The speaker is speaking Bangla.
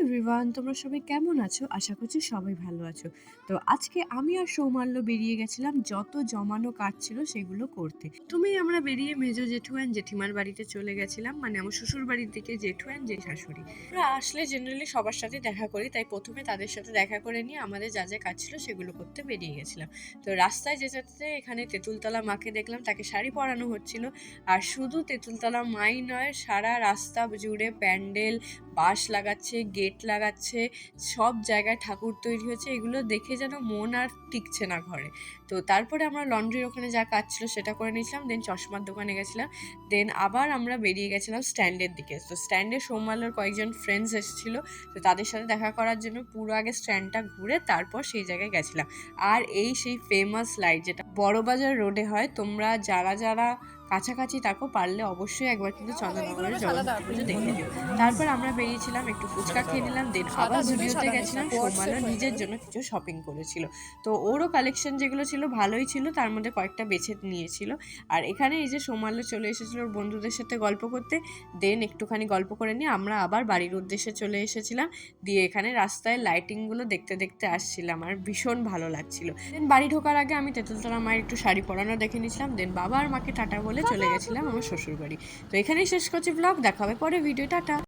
এভরিওয়ান, তোমরা সবাই কেমন আছো? আশা করছি সবাই ভালো আছো। তো আজকে আমি আর সৌমাল্য বেরিয়ে গেছিলাম যত জমানো কাজ ছিল সেগুলো করতে। প্রথমেই আমরা বেরিয়ে মেজো জেঠু অ্যান্ড জেঠিমার বাড়িতে চলে গেছিলাম, মানে আমার শ্বশুর বাড়ির দিকে জেঠু অ্যান্ড জে শাশুড়ি। আমরা আসলে জেনারেলি সবার সাথে দেখা করি, তাই প্রথমে তাদের সাথে দেখা করে নিয়ে আমাদের যা যা কাজ ছিল সেগুলো করতে বেরিয়ে গেছিলাম। তো রাস্তায় যেতে যেতে এখানে তেঁতুলতলা মাকে দেখলাম, তাকে শাড়ি পরানো হচ্ছিল। আর শুধু তেঁতুলতলা মাই নয়, সারা রাস্তা জুড়ে প্যান্ডেল, বাঁশ লাগাচ্ছে, গেট লাগাচ্ছে, সব জায়গায় ঠাকুর তৈরি হচ্ছে। এগুলো দেখে যেন মন আর টিকছে না ঘরে। তো তারপরে আমরা লন্ড্রির ওখানে যা কাজ ছিল সেটা করে নিয়েছিলাম, দেন চশমার দোকানে গেছিলাম, দেন আবার আমরা বেরিয়ে গেছিলাম স্ট্যান্ডের দিকে। তো স্ট্যান্ডে সৌমাল্যর কয়েকজন ফ্রেন্ডস এসেছিলো, তো তাদের সাথে দেখা করার জন্য পুরো আগে স্ট্যান্ডটা ঘুরে তারপর সেই জায়গায় গেছিলাম। আর এই সেই ফেমাস লাইট যেটা বড়বাজার রোডে হয়, তোমরা যারা যারা কাছাকাছি থাকো পারলে অবশ্যই একবার কিন্তু চন্দননগরের জগদ্ধাত্রী পুজো দেখে দিও। তারপর আমরা বেরিয়েছিলাম, একটু ফুচকা খেয়ে নিলাম, দেন আবার জুডিওতে গেছিলাম। সৌমাল্য নিজের জন্য কিছু শপিং করেছিল, তো ওরও কালেকশন যেগুলো ছিল ভালোই ছিল, তার মধ্যে কয়েকটা বেছে নিয়েছিল। আর এখানে এই যে সৌমাল্য চলে এসেছিল ওর বন্ধুদের সাথে গল্প করতে, দেন একটুখানি গল্প করে নিয়ে আমরা আবার বাড়ির উদ্দেশ্যে চলে এসেছিলাম। দিয়ে এখানে রাস্তায় লাইটিংগুলো দেখতে দেখতে আসছিলাম, আর ভীষণ ভালো লাগছিল। দেন বাড়ি ঢোকার আগে আমি তেঁতুলতলা মায়ের একটু শাড়ি পরানো দেখে নিয়েছিলাম, দেন বাবা আর মাকে টাটা বলে চলে গেছিলাম আমার শ্বশুর বাড়ি। তো এখানেই শেষ করছি ব্লগ, দেখা হবে পরে ভিডিও, টাটা।